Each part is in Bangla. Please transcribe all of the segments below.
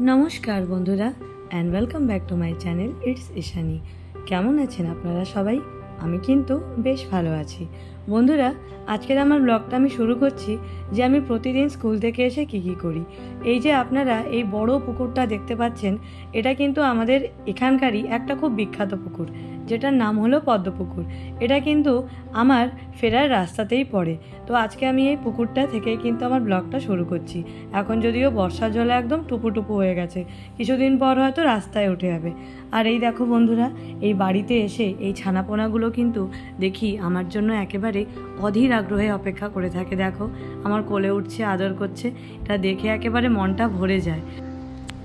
নমস্কার বন্ধুরা and welcome back to my channel it's Ishani. কেমন আছেন আপনারা সবাই? আমি কিন্তু বেশ ভালো আছি। বন্ধুরা, আজকের আমার ব্লগটা আমি শুরু করছি যে আমি প্রতিদিন স্কুল থেকে এসে কী করি। এই যে আপনারা এই বড় পুকুরটা দেখতে পাচ্ছেন, এটা কিন্তু আমাদের এখানকারই একটা খুব বিখ্যাত পুকুর, যেটার নাম হলো পদ্মপুকুর। এটা কিন্তু আমার ফেরার রাস্তাতেই পড়ে। তো আজকে আমি এই পুকুরটা থেকেই কিন্তু আমার ব্লগটা শুরু করছি। এখন যদিও বর্ষার জলে একদম টুপু হয়ে গেছে, কিছুদিন পর হয়তো রাস্তায় উঠে যাবে। আর এই দেখো বন্ধুরা, এই বাড়িতে এসে এই ছানাপোনাগুলো কিন্তু দেখি আমার জন্য একেবারে অধীর আগ্রহে অপেক্ষা করে থাকে। দেখো আমার কোলে উঠছে, আদর করছে, এটা দেখে একেবারে মনটা ভরে যায়।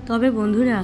তবে বন্ধুরা,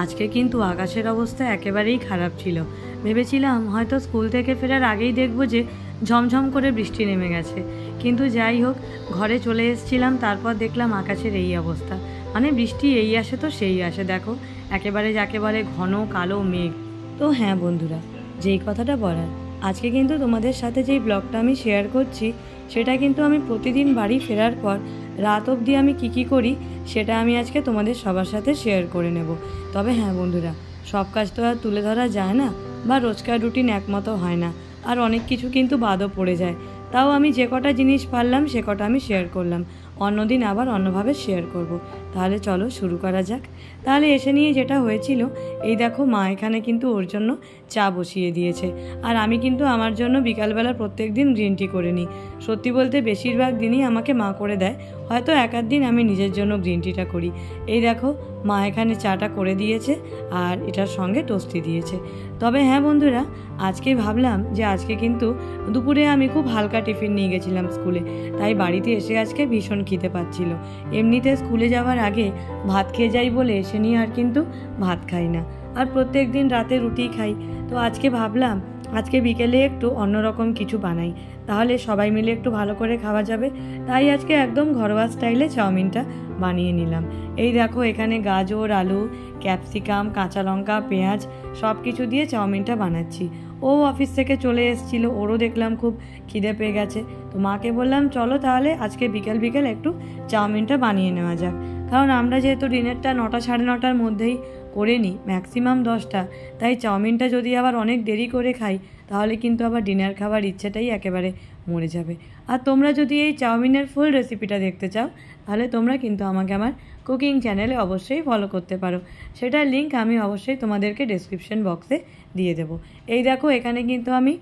আজকে কিন্তু আকাশের অবস্থা একেবারেই খারাপ ছিল। ভেবেছিলাম হয়তো স্কুল থেকে ফেরার আগেই দেখবো যে ঝমঝম করে বৃষ্টি নেমে গেছে, কিন্তু যাই হোক, ঘরে চলে এসেছিলাম, তারপর দেখলাম আকাশের এই অবস্থা। মানে বৃষ্টি এই আসে তো সেই আসে, দেখো একেবারে যাকে বলে ঘন কালো মেঘ। তো হ্যাঁ বন্ধুরা, যেই কথাটা বলার, আজকে কিন্তু তোমাদের সাথে যেই ব্লগটা আমি শেয়ার করছি, সেটা কিন্তু আমি প্রতিদিন বাড়ি ফেরার পর রাত অবধি আমি কী করি সেটা আমি আজকে তোমাদের সবার সাথে শেয়ার করে নেব। তবে হ্যাঁ বন্ধুরা, সব কাজ তো আর তুলে ধরা যায় না, বা রোজকার রুটিন একমতো হয় না, আর অনেক কিছু কিন্তু বাদও পড়ে যায়। তাও আমি যে কটা জিনিস পারলাম সে কটা আমি শেয়ার করলাম, অন্যদিন আবার অন্যভাবে শেয়ার করব। তাহলে চলো শুরু করা যাক। তাহলে এসে নিয়ে যেটা হয়েছিল, এই দেখো মা এখানে কিন্তু ওর জন্য চা বসিয়ে দিয়েছে, আর আমি কিন্তু আমার জন্য বিকালবেলা প্রত্যেক দিন গ্রিন টি করে নিই। সত্যি বলতে বেশিরভাগ দিনই আমাকে মা করে দেয়, হয়তো এক আধ দিন আমি নিজের জন্য গ্রিন টিটা করি। এই দেখো মা এখানে চাটা করে দিয়েছে, আর এটার সঙ্গে টোস্টি দিয়েছে। তবে হ্যাঁ বন্ধুরা, আজকে ভাবলাম যে আজকে কিন্তু দুপুরে আমি খুব হালকা টিফিন নিয়ে গেছিলাম স্কুলে, তাই বাড়িতে এসে আজকে ভীষণ খিদে পাচ্ছিল। এমনিতে স্কুলে যাওয়ার আগে ভাত খেয়ে যাই বলে এসে নিয়ে আর কিন্তু ভাত খাই না, আর প্রত্যেক দিন রাতে রুটি খাই। তো আজকে ভাবলাম আজকে বিকেলে একটু অন্যরকম কিছু বানাই, তাহলে সবাই মিলে একটু ভালো করে খাওয়া যাবে। তাই আজকে একদম ঘরোয়া স্টাইলে চাউমিনটা বানিয়ে নিলাম। এই দেখো এখানে গাজর, আলু, ক্যাপসিকাম, কাঁচা লঙ্কা, পেঁয়াজ সব কিছু দিয়ে চাউমিনটা বানাচ্ছি। ও অফিস থেকে চলে এসেছিলো, ওরও দেখলাম খুব খিদে পেয়ে গেছে। তো মাকে বললাম চলো তাহলে আজকে বিকেল একটু চাউমিনটা বানিয়ে নেওয়া যাক। কারণ আমরা যেহেতু ডিনারটা 9টা সাড়ে 9টার মধ্যেই করে নিই, ম্যাক্সিমাম 10টা, তাই চাউমিনটা যদি আবার অনেক দেরি করে খাই তাহলে কিন্তু আবার ডিনার খাওয়ার ইচ্ছেটাই একেবারে মরে যাবে। আর তোমরা যদি এই চাউমিনের ফুল রেসিপিটা দেখতে চাও, তাহলে তোমরা কিন্তু আমাকে আমার কুকিং চ্যানেলে অবশ্যই ফলো করতে পারো। সেটার লিঙ্ক আমি অবশ্যই তোমাদেরকে ডেসক্রিপশন বক্সে দিয়ে দেবো। এই দেখো এখানে কিন্তু আমি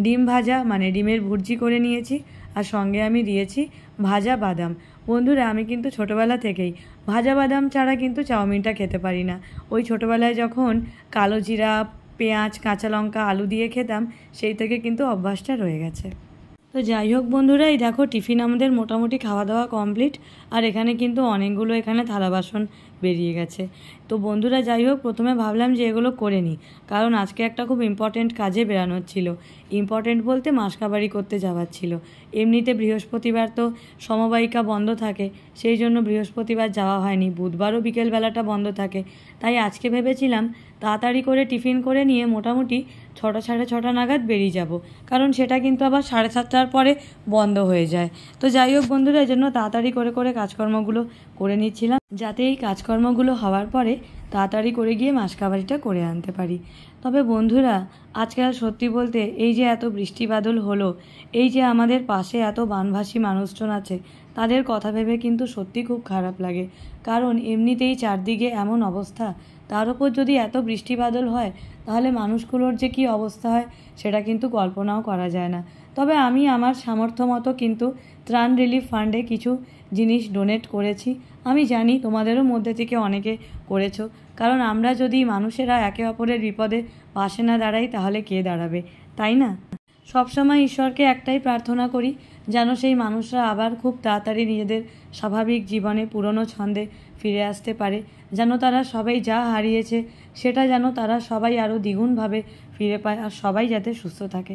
ডিম ভাজা মানে ডিমের ভুর্জি করে নিয়েছি, আর সঙ্গে আমি দিয়েছি ভাজা বাদাম। বন্ধুরা, আমি কিন্তু ছোটোবেলা থেকেই ভাজা বাদাম ছাড়া কিন্তু চাউমিনটা খেতে পারি না। ওই ছোটোবেলায় যখন কালো জিরা, পেঁয়াজ, কাঁচা লঙ্কা, আলু দিয়ে খেতাম, সেই থেকে কিন্তু অভ্যাসটা রয়ে গেছে। তো যাই হোক বন্ধুরা, এই দেখো টিফিন আমাদের মোটামুটি খাওয়া দাওয়া কমপ্লিট, আর এখানে কিন্তু অনেকগুলো এখানে থালা বাসন বেরিয়ে গেছে। তো বন্ধুরা যাই হোক, প্রথমে ভাবলাম যে এগুলো করে নিই, কারণ আজকে একটা খুব ইম্পর্টেন্ট কাজে বেরানোর ছিল। ইম্পর্টেন্ট বলতে মাসকাবারি করতে যাওয়ার ছিল। এমনিতে বৃহস্পতিবার তো সমবায়িকা বন্ধ থাকে, সেই জন্য বৃহস্পতিবার যাওয়া হয়নি। বুধবারও বিকেলবেলাটা বন্ধ থাকে, তাই আজকে ভেবেছিলাম তাড়াতাড়ি করে টিফিন করে নিয়ে মোটামুটি 6টা সাড়ে 6টা নাগাদ বেরিয়ে যাব, কারণ সেটা কিন্তু আবার 7:30টার পরে বন্ধ হয়ে যায়। তো যাই হোক বন্ধুরা, এই জন্য তাড়াতাড়ি করে কাজকর্মগুলো করে নিচ্ছিলাম, যাতে এই কাজকর্মগুলো হওয়ার পরে তাড়াতাড়ি করে গিয়ে মাসকাবারিটা করে আনতে পারি। তবে বন্ধুরা, আজকাল সত্যি বলতে এই যে এত বৃষ্টি বাদল হলো, এই যে আমাদের পাশে এত বানভাসী মানুষজন আছে, তাদের কথা ভেবে কিন্তু সত্যি খুব খারাপ লাগে। কারণ এমনিতেই চারদিকে এমন অবস্থা, তার উপর যদি এত বৃষ্টি বাদল হয়, তাহলে মানুষগুলোর যে কী অবস্থা হয় সেটা কিন্তু কল্পনাও করা যায় না। তবে আমি আমার সামর্থ্য মতো কিন্তু ত্রাণ রিলিফ ফান্ডে কিছু জিনিস ডোনেট করেছি। আমি জানি তোমাদেরও মধ্যে থেকে অনেকে করেছো, কারণ আমরা যদি মানুষেরা একে অপরের বিপদে পাশে না দাঁড়াই, তাহলে কে দাঁড়াবে, তাই না? সবসময় ঈশ্বরকে একটাই প্রার্থনা করি, যেন সেই মানুষরা আবার খুব তাড়াতাড়ি নিজেদের স্বাভাবিক জীবনে পুরনো ছন্দে ফিরে আসতে পারে, যেন তারা সবাই যা হারিয়েছে সেটা যেন তারা সবাই আরও দ্বিগুণভাবে ফিরে পায়, আর সবাই যাতে সুস্থ থাকে।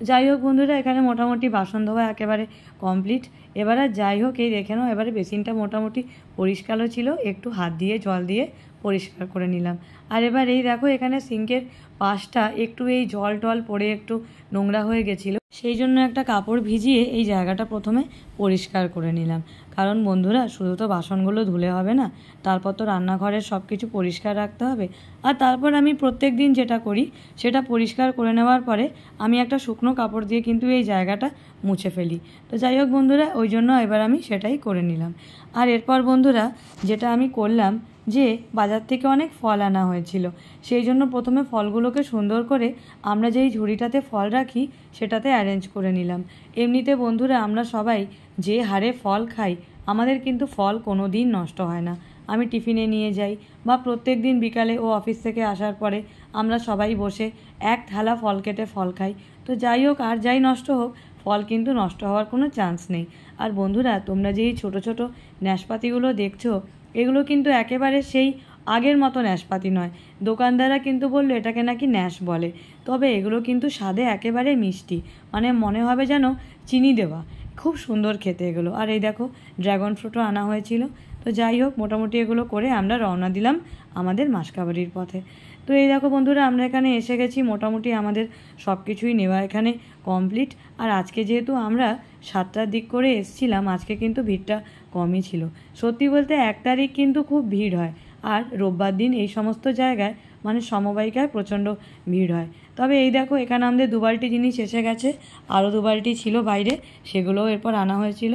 যাই হোক বন্ধুরা, এখানে মোটামুটি বাসন ধোয়া একেবারে কমপ্লিট। এবারে যাই হোক, এই দেখে নাও, এবারে বেসিনটা মোটামুটি পরিষ্কারও ছিল, একটু হাত দিয়ে জল দিয়ে পরিষ্কার করে নিলাম। আর এবার এই দেখো এখানে সিঙ্কের পাশটা একটু এই জল টল পড়ে একটু নোংরা হয়ে গেছিলো, সেই জন্য একটা কাপড় ভিজিয়ে এই জায়গাটা প্রথমে পরিষ্কার করে নিলাম। কারণ বন্ধুরা, শুধু তো বাসনগুলো ধুলে হবে না, তারপর তো রান্নাঘরের সব কিছু পরিষ্কার রাখতে হবে। আর তারপর আমি প্রত্যেক দিন যেটা করি সেটা পরিষ্কার করে নেওয়ার পরে আমি একটা শুকনো কাপড় দিয়ে কিন্তু এই জায়গাটা মুছে ফেলি। তো যাই হোক বন্ধুরা, ওই জন্য এবার আমি সেটাই করে নিলাম। আর এরপর বন্ধুরা যেটা আমি করলাম, যে বাজার থেকে অনেক ফল আনা হয়েছিল, সেই জন্য প্রথমে ফলগুলোকে সুন্দর করে আমরা যেই ঝুড়িটাতে ফল রাখি সেটাতে অ্যারেঞ্জ করে নিলাম। এমনিতে বন্ধুরা আমরা সবাই যে হারে ফল খাই, আমাদের কিন্তু ফল কোনো দিন নষ্ট হয় না। আমি টিফিনে নিয়ে যাই বা প্রত্যেক দিন বিকালে ও অফিস থেকে আসার পরে আমরা সবাই বসে এক থালা ফল কেটে ফল খাই। তো যাই হোক, আর যাই নষ্ট হোক, ফল কিন্তু নষ্ট হওয়ার কোনো চান্স নেই। আর বন্ধুরা, তোমরা যেই ছোট ছোট নাশপাতিগুলো দেখছো, এগুলো কিন্তু একেবারে সেই আগের মতো নাশপাতি নয়। দোকানদাররা কিন্তু বললো এটাকে নাকি ন্যাশ বলে, তবে এগুলো কিন্তু স্বাদে একেবারে মিষ্টি, মানে মনে হবে যেন চিনি দেওয়া। খুব সুন্দর খেতে এগুলো। আর এই দেখো, ড্রাগন ফ্রুটও আনা হয়েছিল। তো যাই হোক, মোটামুটি এগুলো করে আমরা রওনা দিলাম আমাদের মাসকাবাড়ির পথে। তো এই দেখো বন্ধুরা, আমরা এখানে এসে গেছি। মোটামুটি আমাদের সব কিছুই নেওয়া এখানে কমপ্লিট। আর আজকে যেহেতু আমরা 7টার দিক করে এসছিলাম, আজকে কিন্তু ভিড়টা কমই ছিল। সত্যি বলতে 1 তারিখ কিন্তু খুব ভিড় হয়, আর রোববার দিন এই সমস্ত জায়গায় মানে সমবায়িকায় প্রচণ্ড ভিড় হয়। তবে এই দেখো, এখানে আমাদের 2 বালতি জিনিস এসে গেছে, আরও 2 বালতি ছিল বাইরে, সেগুলোও এরপর আনা হয়েছিল।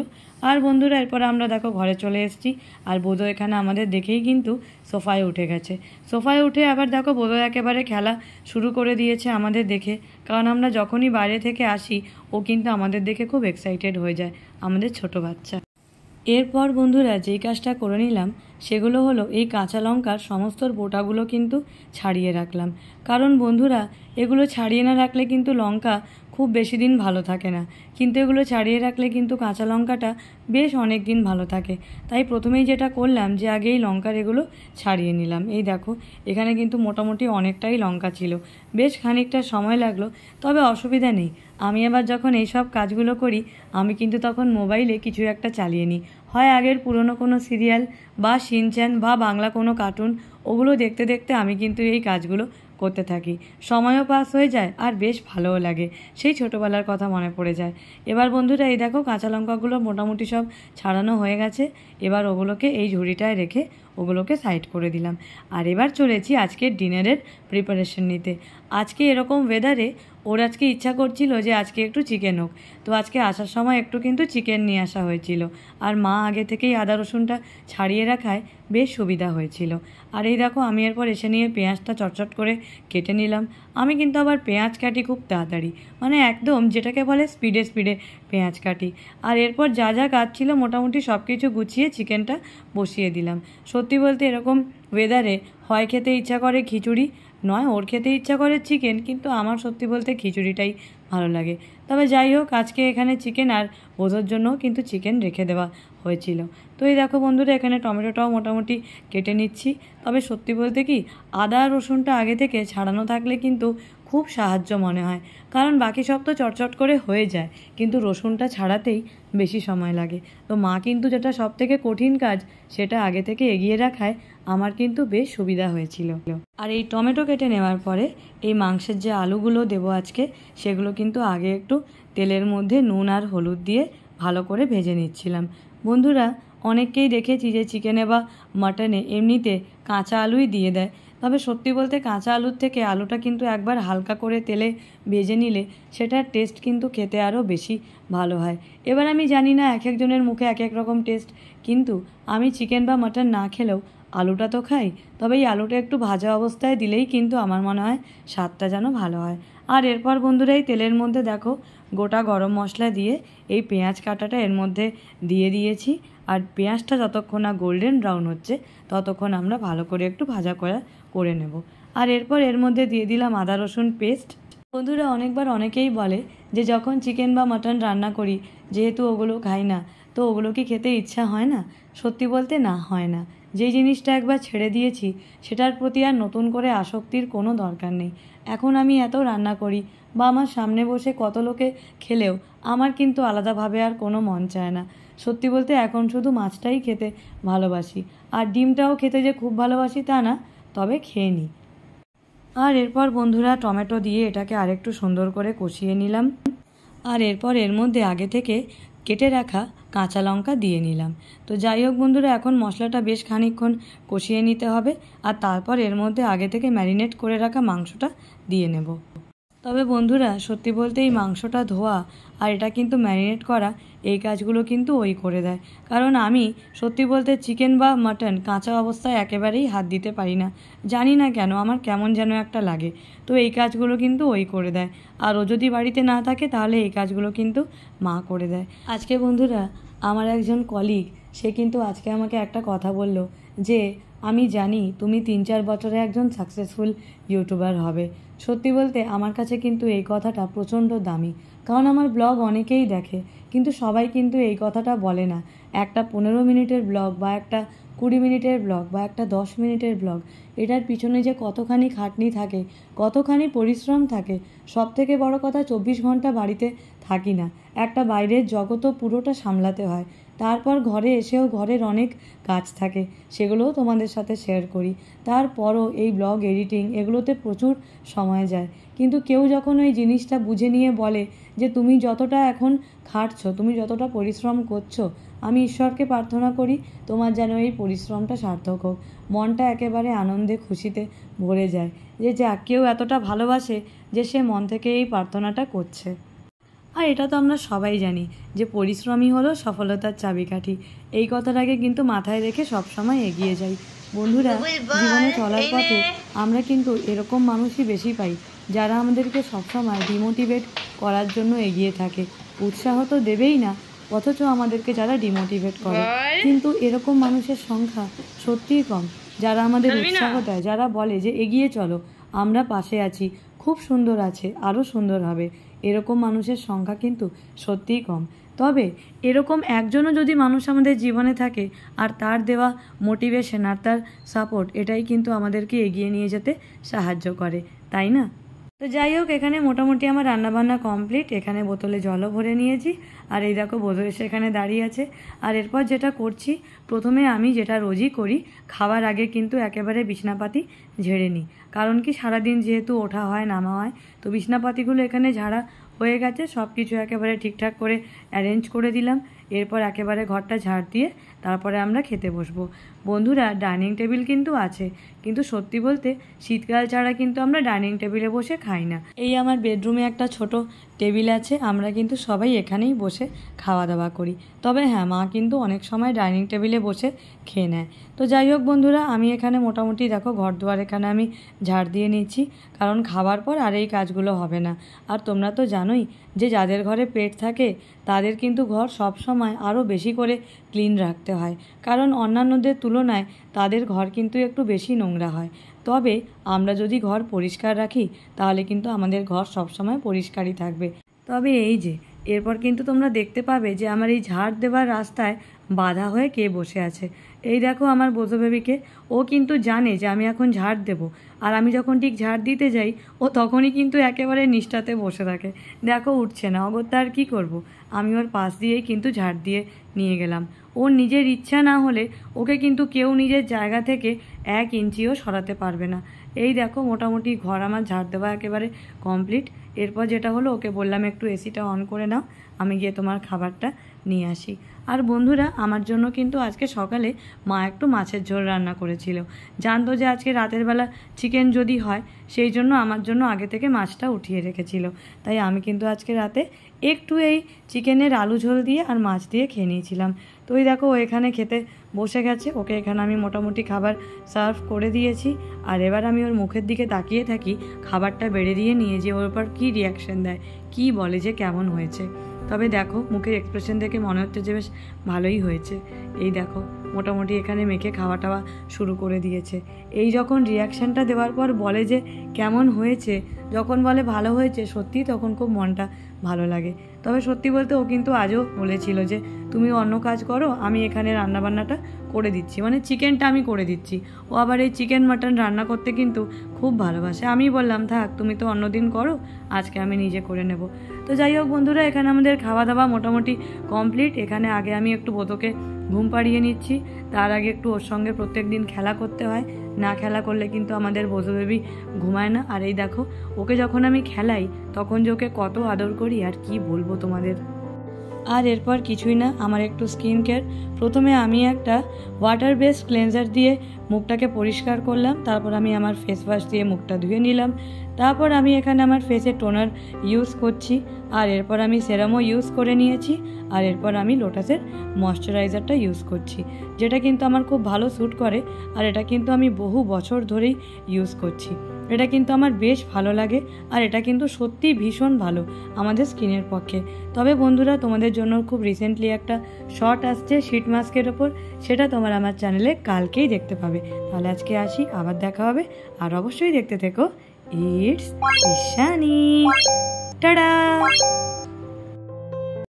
আর বন্ধুরা, এরপর আমরা দেখো ঘরে চলে এসেছি। আর বোধো এখানে আমাদের দেখেই কিন্তু সোফায় উঠে গেছে। সোফায় উঠে আবার দেখো বোধো একেবারে খেলা শুরু করে দিয়েছে আমাদের দেখে। কারণ আমরা যখনই বাইরে থেকে আসি, ও কিন্তু আমাদের দেখে খুব এক্সাইটেড হয়ে যায়, আমাদের ছোট বাচ্চা। এরপর বন্ধুরা যেই কাজটা করে নিলাম সেগুলো হলো, এই কাঁচা লঙ্কার সমস্ত বোটাগুলো কিন্তু ছাড়িয়ে রাখলাম। কারণ বন্ধুরা, এগুলো ছাড়িয়ে না রাখলে কিন্তু লঙ্কা খুব বেশি দিন ভালো থাকে না, কিন্তু এগুলো ছাড়িয়ে রাখলে কিন্তু কাঁচা লঙ্কাটা বেশ অনেক দিন ভালো থাকে। তাই প্রথমেই যেটা করলাম, যে আগেই লঙ্কার এগুলো ছাড়িয়ে নিলাম। এই দেখো, এখানে কিন্তু মোটামুটি অনেকটাই লঙ্কা ছিল, বেশ খানিকটা সময় লাগলো। তবে অসুবিধা নেই, আমি আবার যখন এইসব কাজগুলো করি, আমি কিন্তু তখন মোবাইলে কিছু একটা চালিয়ে নিই। হয় আগের পুরনো কোনো সিরিয়াল বা শিনচ্যান বা বাংলা কোনো কার্টুন, ওগুলো দেখতে দেখতে আমি কিন্তু এই কাজগুলো করতে থাকি। সময়ও পাস হয়ে যায় আর বেশ ভালোও লাগে, সেই ছোটোবেলার কথা মনে পড়ে যায়। এবার বন্ধুরা এই দেখো, কাঁচা লঙ্কাগুলো মোটামুটি সব ছাড়ানো হয়ে গেছে। এবার ওগুলোকে এই ঝুড়িটায় রেখে ওগুলোকে সাইড করে দিলাম। আর এবার চলেছি আজকের ডিনারের প্রিপারেশন নিতে। আজকে এরকম ওয়েদারে ওর আজকে ইচ্ছা করছিল যে আজকে একটু চিকেন হোক। তো আজকে আসার সময় একটু কিন্তু চিকেন নিয়ে আসা হয়েছিল, আর মা আগে থেকেই আদা রসুনটা ছাড়িয়ে রাখায় বেশ সুবিধা হয়েছিল। আর এই দেখো, আমি এরপর এসে নিয়ে পেঁয়াজটা চটচট করে কেটে নিলাম। আমি কিন্তু আবার পেঁয়াজ কাটি খুব তাড়াতাড়ি, মানে একদম যেটাকে বলে স্পিডে স্পিডে পেঁয়াজ কাটি। আর এরপর যা যা কাজ ছিল মোটামুটি সব কিছু গুছিয়ে চিকেনটা বসিয়ে দিলাম। সত্যি বলতে এরকম ওয়েদারে হয় খেতে ইচ্ছা করে খিচুড়ি, নয় ওর খেতে ইচ্ছা করে চিকেন, কিন্তু আমার সত্যি বলতে খিচুড়িটাই ভালো লাগে। তবে যাই হোক, আজকে এখানে চিকেন আর বোধোর জন্যও কিন্তু চিকেন রেখে দেওয়া হয়েছিল। তো এই দেখো বন্ধুরা, এখানে টমেটোটাও মোটামুটি কেটে নিচ্ছি। তবে সত্যি বলতে কি, আদা রসুনটা আগে থেকে ছাড়ানো থাকলে কিন্তু খুব সাহায্য মনে হয়, কারণ বাকি সব তো চটচট করে হয়ে যায়, কিন্তু রসুনটা ছাড়াতেই বেশি সময় লাগে। তো মা কিন্তু যেটা সব থেকে কঠিন কাজ, সেটা আগে থেকে এগিয়ে রাখায় আমার কিন্তু বেশ সুবিধা হয়েছিল। আর এই টমেটো কেটে নেওয়ার পরে এই মাংসের যে আলুগুলো দেবো আজকে, সেগুলো কিন্তু আগে একটু তেলের মধ্যে নুন আর হলুদ দিয়ে ভালো করে ভেজে নিচ্ছিলাম। বন্ধুরা, অনেককেই দেখেছি যে চিকেনে বা মাটনে এমনিতে কাঁচা আলুই দিয়ে দেয়। তবে সত্যি বলতে কাঁচা আলুর থেকে আলুটা কিন্তু একবার হালকা করে তেলে ভেজে নিলে সেটার টেস্ট কিন্তু খেতে আরও বেশি ভালো হয়। এবার আমি জানি না এক একজনের মুখে এক এক রকম টেস্ট, কিন্তু আমি চিকেন বা মাটন না খেলেও আলুটা তো খাই। তবে এই আলুটা একটু ভাজা অবস্থায় দিলেই কিন্তু আমার মনে হয় স্বাদটা যেন ভালো হয়। আর এরপর বন্ধুরা, এই তেলের মধ্যে দেখো গোটা গরম মশলা দিয়ে এই পেঁয়াজ কাটাটা এর মধ্যে দিয়ে দিয়েছি। আর পেঁয়াজটা যতক্ষণ না গোল্ডেন ব্রাউন হচ্ছে ততক্ষণ আমরা ভালো করে একটু ভাজা করে নেব। আর এরপর এর মধ্যে দিয়ে দিলাম আদা রসুন পেস্ট। বন্ধুরা, অনেকবার অনেকেই বলে যে যখন চিকেন বা মাটন রান্না করি, যেহেতু ওগুলো খাই না, তো ওগুলো কি খেতে ইচ্ছা হয় না? সত্যি বলতে না, হয় না। যেই জিনিসটা একবার ছেড়ে দিয়েছি সেটার প্রতি আর নতুন করে আসক্তির কোনো দরকার নেই। এখন আমি এত রান্না করি বা আমার সামনে বসে কত লোকে খেলেও আমার কিন্তু আলাদাভাবে আর কোনো মন চায় না। সত্যি বলতে এখন শুধু মাছটাই খেতে ভালোবাসি, আর ডিমটাও খেতে যে খুব ভালোবাসি তা না, তবে খেয়ে নিই। আর এরপর বন্ধুরা টমেটো দিয়ে এটাকে আরেকটু সুন্দর করে কষিয়ে নিলাম। আর এরপর এর মধ্যে আগে থেকে কেটে রাখা কাঁচা লঙ্কা দিয়ে নিলাম। তো যাই হোক বন্ধুরা, এখন মশলাটা বেশ খানিকক্ষণ কষিয়ে নিতে হবে, আর তারপর এর মধ্যে আগে থেকে ম্যারিনেট করে রাখা মাংসটা দিয়ে নেব। তবে বন্ধুরা, সত্যি বলতে এই মাংসটা ধোয়া আর এটা কিন্তু ম্যারিনেট করা, এই কাজগুলো কিন্তু ওই করে দেয়। কারণ আমি সত্যি বলতে চিকেন বা মাটন কাঁচা অবস্থায় একেবারেই হাত দিতে পারি না, জানি না কেন, আমার কেমন যেন একটা লাগে। তো এই কাজগুলো কিন্তু ওই করে দেয়, আর ও যদি বাড়িতে না থাকে তাহলে এই কাজগুলো কিন্তু মা করে দেয়। আজকে বন্ধুরা, আমার একজন কলিগ, সে কিন্তু আজকে আমাকে একটা কথা বলল যে আমি জানি তুমি 3-4 বছরে একজন সাকসেসফুল ইউটিউবার হবে। সত্যি বলতে আমার কাছে কিন্তু এই কথাটা প্রচণ্ড দামি, কারণ আমার ব্লগ অনেকেই দেখে, কিন্তু সবাই কিন্তু এই কথাটা বলে না। একটা 15 মিনিটের ব্লগ বা একটা 20 মিনিটের ব্লগ বা একটা 10 মিনিটের ব্লগ, এটার পিছনে যে কতখানি খাটনি থাকে, কতখানি পরিশ্রম থাকে। সব থেকে বড় কথা, 24 ঘন্টা বাড়িতে থাকি না, একটা বাইরের জগৎও পুরোটা সামলাতে হয়। তারপর ঘরে এসেও ঘরের অনেক কাজ থাকে, সেগুলোও তোমাদের সাথে শেয়ার করি। তারপরও এই ব্লগ এডিটিং এগুলোতে প্রচুর সময় যায়। কিন্তু কেউ যখন ওই জিনিসটা বুঝে নিয়ে বলে যে তুমি যতটা এখন খাটছো, তুমি যতটা পরিশ্রম করছো, আমি ঈশ্বরকে প্রার্থনা করি তোমার যেন এই পরিশ্রমটা সার্থক হোক। মনটা একেবারে আনন্দে খুশিতে ভরে যায় যে যাক, কেউ এতটা ভালোবাসে যে সে মন থেকে এই প্রার্থনাটা করছে। আর এটা তো আমরা সবাই জানি যে পরিশ্রমই হলো সফলতার চাবিকাঠি। এই কথাটাকে কিন্তু মাথায় রেখে সবসময় এগিয়ে যাই। বন্ধুরা, জীবনে চলার পথে আমরা কিন্তু এরকম মানুষই বেশি পাই যারা আমাদেরকে সবসময় ডিমোটিভেট করার জন্য এগিয়ে থাকে। উৎসাহ তো দেবেই না, অথচ আমাদেরকে যারা ডিমোটিভেট করে। কিন্তু এরকম মানুষের সংখ্যা সত্যিই কম, যারা আমাদের উৎসাহ দেয়, যারা বলে যে এগিয়ে চলো, আমরা পাশে আছি, খুব সুন্দর আছে, আরও সুন্দর হবে। এরকম মানুষের সংখ্যা কিন্তু সত্যিই কম। তবে এরকম একজনও যদি মানুষ আমাদের জীবনে থাকে, আর তার দেওয়া মোটিভেশন আর তার সাপোর্ট, এটাই কিন্তু আমাদেরকে এগিয়ে নিয়ে যেতে সাহায্য করে, তাই না? তো যাই হোক, এখানে মোটামুটি আমার রান্নাবান্না কমপ্লিট। এখানে বোতলে জলও ভরে নিয়েছি, আর এই দেখো বোধ এসে এখানে দাঁড়িয়ে আছে। আর এরপর যেটা করছি, প্রথমে আমি যেটা রোজই করি, খাবার আগে কিন্তু একেবারে বিছনাপাতি ঝেড়ে নিই। কারণ কি, সারাদিন যেহেতু ওঠা হয় নামা হয়, তো বিছনাপাতিগুলো এখানে ঝাড়া হয়ে গেছে, সব কিছু একেবারে ঠিকঠাক করে অ্যারেঞ্জ করে দিলাম। এরপর একেবারে ঘরটা ঝাড় দিয়ে তারপরে আমরা খেতে বসবো। বন্ধুরা, ডাইনিং টেবিল কিন্তু আছে, কিন্তু সত্যি বলতে শীতকাল ছাড়া কিন্তু আমরা ডাইনিং টেবিলে বসে খাই না। এই আমার বেডরুমে একটা ছোট টেবিল আছে, আমরা কিন্তু সবাই এখানেই বসে খাওয়া দাওয়া করি। তবে হ্যাঁ, মা কিন্তু অনেক সময় ডাইনিং টেবিলে বসে খেয়ে নেয়। তো যাই হোক বন্ধুরা, আমি এখানে মোটামুটি দেখো ঘর দুয়ার এখানে আমি ঝাড় দিয়ে নিচ্ছি, কারণ খাবার পর আর এই কাজগুলো হবে না। আর তোমরা তো জানোই যে যাদের ঘরে পেট থাকে তাদের কিন্তু ঘর সব সময় আরও বেশি করে ক্লিন রাখতে হয়, কারণ অন্যান্যদের তুলনায় তাদের ঘর কিন্তু একটু বেশি নোংরা হয়। তবে আমরা যদি ঘর পরিষ্কার রাখি তাহলে কিন্তু আমাদের ঘর সবসময় পরিষ্কারই থাকবে। তবে এই যে এরপর কিন্তু তোমরা দেখতে পাবে যে আমার এই ঝাড় দেওয়ার রাস্তায় বাধা হয়ে কে বসে আছে। এই দেখো আমার বোঝো বেবিকে, ও কিন্তু জানে যে আমি এখন ঝাড় দেবো, আর আমি যখন ঠিক ঝাড় দিতে যাই ও তখনই কিন্তু একেবারে নিষ্ঠাতে বসে থাকে। দেখো উঠছে না, অগত্যা আর কী করবো, আমি ওর পাশ দিয়েই কিন্তু ঝাড় দিয়ে নিয়ে গেলাম। ওর নিজের ইচ্ছা না হলে ওকে কিন্তু কেউ নিজের জায়গা থেকে 1 ইঞ্চিও সরাতে পারবে না। এই দেখো মোটামুটি ঘর আমার ঝাড় দেওয়া একেবারে কমপ্লিট। এরপর যেটা হলো, ওকে বললাম একটু এসিটা অন করে নাও, আমি গিয়ে তোমার খাবারটা নিয়ে আসি। আর বন্ধুরা, আমার জন্য কিন্তু আজকে সকালে মা একটু মাছের ঝোল রান্না করেছিল। জানতো যে আজকে রাতের বেলা চিকেন যদি হয়, সেই জন্য আমার জন্য আগে থেকে মাছটা উঠিয়ে রেখেছিল। তাই আমি কিন্তু আজকে রাতে একটু এই চিকেনের আলু ঝোল দিয়ে আর মাছ দিয়ে খেয়ে নিয়েছিলাম। তো ওই দেখো ও এখানে খেতে বসে গেছে, ওকে এখানে আমি মোটামুটি খাবার সার্ভ করে দিয়েছি। আর এবার আমি ওর মুখের দিকে তাকিয়ে থাকি, খাবারটা বেড়ে দিয়ে নিয়ে যে ওর উপর কী রিয়াকশান দেয়, কী বলে যে কেমন হয়েছে। তবে দেখো মুখের এক্সপ্রেশন দেখে মনে হচ্ছে যে বেশ ভালোই হয়েছে। এই দেখো মোটামুটি এখানে মেখে খাওয়া টাওয়া শুরু করে দিয়েছে। এই যখন রিয়াকশানটা দেওয়ার পর বলে যে কেমন হয়েছে, যখন বলে ভালো হয়েছে, সত্যিই তখন খুব মনটা ভালো লাগে। তবে সত্যি বলতে ও কিন্তু আজও বলেছিল যে তুমি অন্য কাজ করো, আমি এখানে রান্নাবান্নাটা করে দিচ্ছি, মানে চিকেনটা আমি করে দিচ্ছি। ও আবার এই চিকেন মাটন রান্না করতে কিন্তু খুব ভালোবাসে। আমি বললাম থাক, তুমি তো অন্যদিন করো, আজকে আমি নিজে করে নেব। তো যাই হোক বন্ধুরা, এখানে আমাদের খাওয়া দাওয়া মোটামুটি কমপ্লিট। এখানে আগে আমি একটু বোতকে ঘুম পাড়িয়ে নিচ্ছি, তার আগে একটু ওর সঙ্গে প্রত্যেক দিন খেলা করতে হয়। না খেলা করলে কিন্তু আমাদের বোঝো বেবি ঘুমায় না। আর এই দেখো ওকে যখন আমি খেলাই তখন যে ওকে কত আদর করি আর কি বলবো তোমাদের। আর এরপর কিছুই না, আমার একটু স্কিন কেয়ার। প্রথমে আমি একটা ওয়াটার বেসড ক্লেনজার দিয়ে মুখটাকে পরিষ্কার করলাম, তারপর আমি আমার ফেস ওয়াশ দিয়ে মুখটা ধুয়ে নিলাম। তারপর আমি এখানে আমার ফেসে টোনার ইউজ করছি, আর এরপর আমি সেরামও ইউজ করে নিয়েছি। আর এরপর আমি লোটাসের ময়শ্চারাইজারটা ইউজ করছি, যেটা কিন্তু আমার খুব ভালো স্যুট করে। আর এটা কিন্তু আমি বহু বছর ধরেই ইউজ করছি। এটা কিন্তু আমার বেশ ভালো লাগে, আর এটা কিন্তু সত্যিই ভীষণ ভালো আমাদের স্কিনের পক্ষে। তবে বন্ধুরা, তোমাদের জন্য খুব রিসেন্টলি একটা শর্ট আসছে শীট মাস্কের ওপর, সেটা তোমরা আমার চ্যানেলে কালকেই দেখতে পাবে। তাহলে আজকে আসি, আবার দেখা হবে। আর অবশ্যই দেখতে থেকো ইটস ইশানি। টাটা।